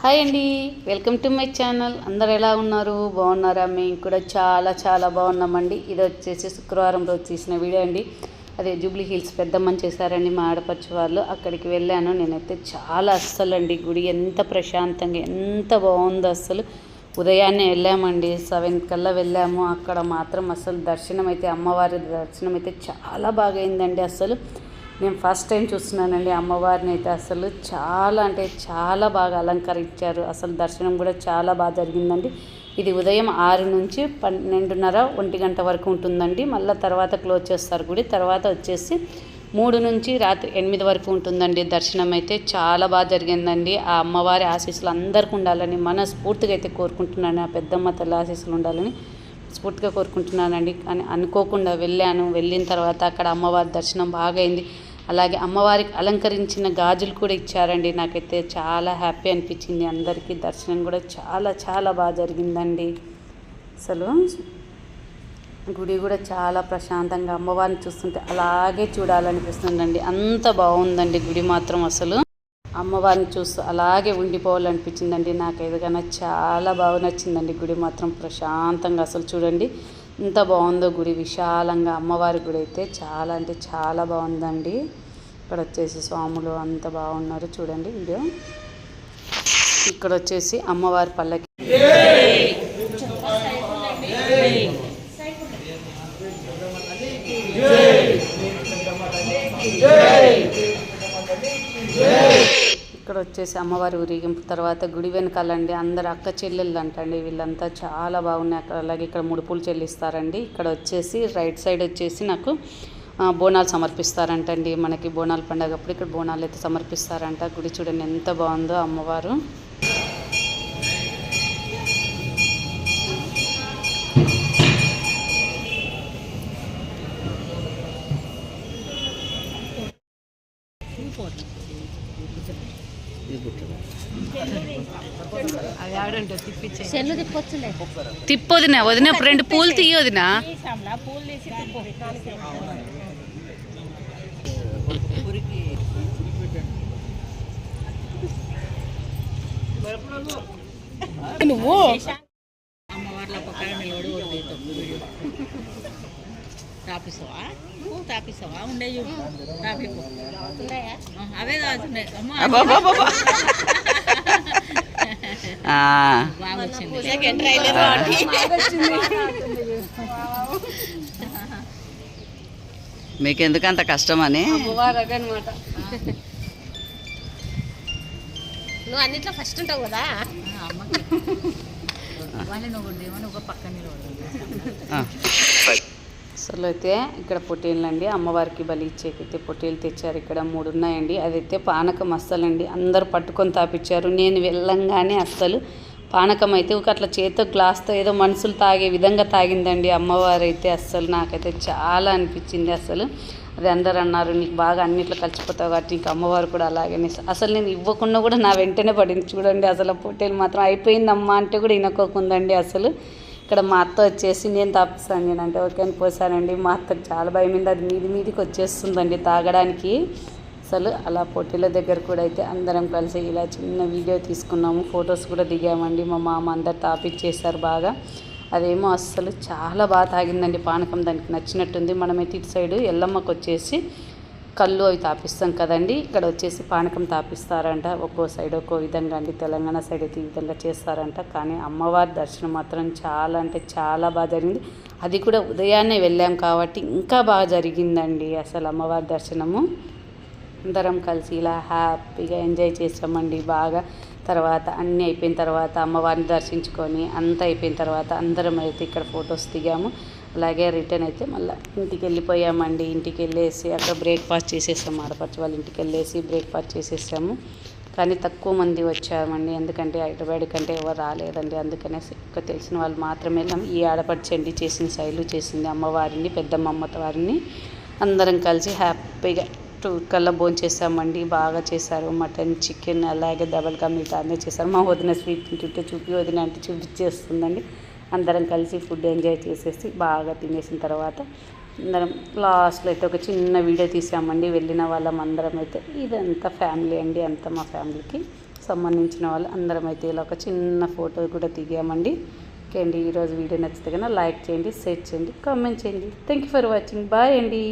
Hi అండి, welcome to my channel. అందరు ఎలా ఉన్నారు? బాగున్నారా? మేము కూడా చాలా చాలా బాగున్నామండి. ఇది వచ్చేసి శుక్రవారం రోజు తీసిన వీడియో అండి. అదే జూబ్లీ హిల్స్ పెద్దమ్మని చేశారండి మా ఆడపడుచు వాళ్ళు. అక్కడికి వెళ్ళాను నేనైతే. చాలా అండి గుడి ఎంత ప్రశాంతంగా ఎంత బాగుందో అస్సలు. ఉదయాన్నే వెళ్ళామండి, 7 కల్లా వెళ్ళాము. అక్కడ మాత్రం అసలు దర్శనం అయితే, అమ్మవారి దర్శనం అయితే చాలా బాగా అయిందండి. అసలు నేను ఫస్ట్ టైం చూస్తున్నానండి అమ్మవారిని అయితే. అసలు చాలా అంటే చాలా బాగా అలంకరించారు. అసలు దర్శనం కూడా చాలా బాగా జరిగిందండి. ఇది ఉదయం 6 నుంచి 12:30, 1 గంట వరకు ఉంటుందండి. మళ్ళీ తర్వాత క్లోజ్ చేస్తారు గుడి. తర్వాత వచ్చేసి 3 నుంచి రాత్రి 8 వరకు ఉంటుందండి దర్శనం. అయితే చాలా బాగా జరిగిందండి. ఆ అమ్మవారి ఆశీస్సులు అందరికీ ఉండాలని మనస్ఫూర్తిగా అయితే కోరుకుంటున్నాను. ఆ పెద్దమ్మ తల్లి ఆశీస్సులు ఉండాలని స్ఫూర్తిగా కోరుకుంటున్నానండి. కానీ అనుకోకుండా వెళ్ళాను. వెళ్ళిన తర్వాత అక్కడ అమ్మవారి దర్శనం బాగా అయింది. అలాగే అమ్మవారికి అలంకరించిన గాజులు కూడా ఇచ్చారండి. నాకైతే చాలా హ్యాపీ అనిపించింది. అందరికీ దర్శనం కూడా చాలా చాలా బాగా జరిగిందండి. అసలు గుడి కూడా చాలా ప్రశాంతంగా, అమ్మవారిని చూస్తుంటే అలాగే చూడాలనిపిస్తుందండి. అంత బాగుందండి గుడి మాత్రం. అసలు అమ్మవారిని చూస్తూ అలాగే ఉండిపోవాలనిపించిందండి. నాకు ఏదైనా చాలా బాగా నచ్చిందండి గుడి మాత్రం. ప్రశాంతంగా అసలు చూడండి ఎంత బాగుందో గుడి, విశాలంగా. అమ్మవారి గుడి అయితే చాలా అంటే చాలా బాగుందండి. ఇక్కడ వచ్చేసి స్వాములు అంత బాగున్నారు చూడండి వీడియో. ఇక్కడ వచ్చేసి అమ్మవారి పల్లకి. ఇక్కడ వచ్చేసి అమ్మవారి ఊరేగింపు తర్వాత గుడి వెనకాలండి అందరు అక్క చెల్లెళ్ళు అంటండి. వీళ్ళంతా చాలా బాగున్నాయి అక్కడ. అలాగే ఇక్కడ ముడుపులు చెల్లిస్తారండి. ఇక్కడ వచ్చేసి రైట్ సైడ్ వచ్చేసి నాకు బోనాలు సమర్పిస్తారంటండి. మనకి బోనాల పండుగ అప్పుడు ఇక్కడ బోనాలు అయితే సమర్పిస్తారంట. గుడి చూడండి ఎంత బాగుందో అమ్మవారు. తిప్పొదినా వదిన, 2 పూలు తీయొదినా. నువ్వు తాపిస్తావా? నువ్వు తాపిస్తావా? ఉండే అవే తాగుతున్నాయి. మీకు ఎందుకంత కష్టం అని అనమాట. నువ్వు అన్నిట్లో ఫస్ట్ ఉంటావు కదా. అసలు అయితే ఇక్కడ పొట్టేళ్ళండి, అమ్మవారికి బలి ఇచ్చేకైతే పొట్టేలు తెచ్చారు. ఇక్కడ 3 ఉన్నాయండి. అదైతే పానకం అస్సలండి అందరు పట్టుకొని తాపించారు. నేను వెళ్ళంగానే అస్సలు పానకం అయితే ఒక అట్లా చేతితో గ్లాస్తో ఏదో మనుషులు తాగే విధంగా తాగిందండి అమ్మవారు అయితే. అస్సలు నాకైతే చాలా అనిపించింది. అసలు అది అందరు అన్నారు, నీకు బాగా అన్నిట్లో కలిసిపోతావు కాబట్టి నీకు అమ్మవారు కూడా అలాగే. అసలు నేను ఇవ్వకుండా కూడా నా వెంటనే పడింది చూడండి. అసలు పొట్టేలు మాత్రం అయిపోయిందమ్మా అంటే కూడా వినకోకుందండి. అసలు ఇక్కడ మా అత్త వచ్చేసి నేను తాపిస్తాను నేనంటే ఓకే అని పోసానండి. మా అత్తకు చాలా భయమైంది. అది మీదికి వచ్చేస్తుందండి తాగడానికి. అసలు అలా పొట్టేల దగ్గర కూడా అయితే అందరం కలిసి ఇలా చిన్న వీడియో తీసుకున్నాము, ఫొటోస్ కూడా దిగామండి. మా మామ అందరు తాపిచ్చేసారు బాగా. అదేమో అస్సలు చాలా బాగా తాగిందండి పానకం. దానికి నచ్చినట్టుంది. మనమైతే ఇటు సైడు ఎల్లమ్మకు వచ్చేసి కళ్ళు అవి తాపిస్తాం కదండి. ఇక్కడ వచ్చేసి పానకం తాపిస్తారంట. ఒక్కో సైడ్ ఒక్కో విధంగా అండి. తెలంగాణ సైడ్ అయితే ఈ విధంగా చేస్తారంట. కానీ అమ్మవారి దర్శనం మాత్రం చాలా అంటే చాలా బాగా జరిగింది. అది కూడా ఉదయాన్నే వెళ్ళాం కాబట్టి ఇంకా బాగా జరిగిందండి అసలు అమ్మవారి దర్శనము. అందరం కలిసి ఇలా హ్యాపీగా ఎంజాయ్ చేసామండి బాగా. తర్వాత అన్నీ అయిపోయిన తర్వాత అమ్మవారిని దర్శించుకొని అంతా అయిపోయిన తర్వాత అందరం అయితే ఇక్కడ ఫొటోస్ దిగాము. అలాగే రిటర్న్ అయితే మళ్ళీ ఇంటికి వెళ్ళిపోయామండి. ఇంటికి వెళ్ళేసి అక్కడ బ్రేక్ఫాస్ట్ చేసేసాము. ఆడపడుచు వాళ్ళ ఇంటికి వెళ్ళేసి బ్రేక్ఫాస్ట్ చేసేసాము. కానీ తక్కువ మంది వచ్చామండి, ఎందుకంటే హైదరాబాద్ కంటే ఎవరు రాలేదండి. అందుకనేసి ఇంకా తెలిసిన వాళ్ళు మాత్రమే వెళ్ళాము. ఈ ఆడపడుచండి చేసిన శైలు చేసింది అమ్మవారిని, పెద్దమ్మ వారిని. అందరం కలిసి హ్యాపీగా 2 కల్లా భోంచేసామండి. బాగా చేశారు. మటన్, చికెన్, అలాగే డబల్గా మీట్ అన్నీ చేశారు. మా వదిన స్వీట్ తింటుంటే వదిన అంటే చూపించేస్తుందండి. అందరం కలిసి ఫుడ్ ఎంజాయ్ చేసేసి బాగా తినేసిన తర్వాత అందరం లాస్ట్లో అయితే ఒక చిన్న వీడియో తీసామండి వెళ్ళిన వాళ్ళం అందరం అయితే. ఇదంతా ఫ్యామిలీ అండి, అంతా మా ఫ్యామిలీకి సంబంధించిన వాళ్ళు అందరం అయితే ఇలా ఒక చిన్న ఫోటో కూడా దిగామండి. ఓకే అండి, ఈరోజు వీడియో నచ్చితే కన్నా లైక్ చేయండి, షేర్ చేయండి, కామెంట్ చేయండి. Thank you for watching. Bye అండి.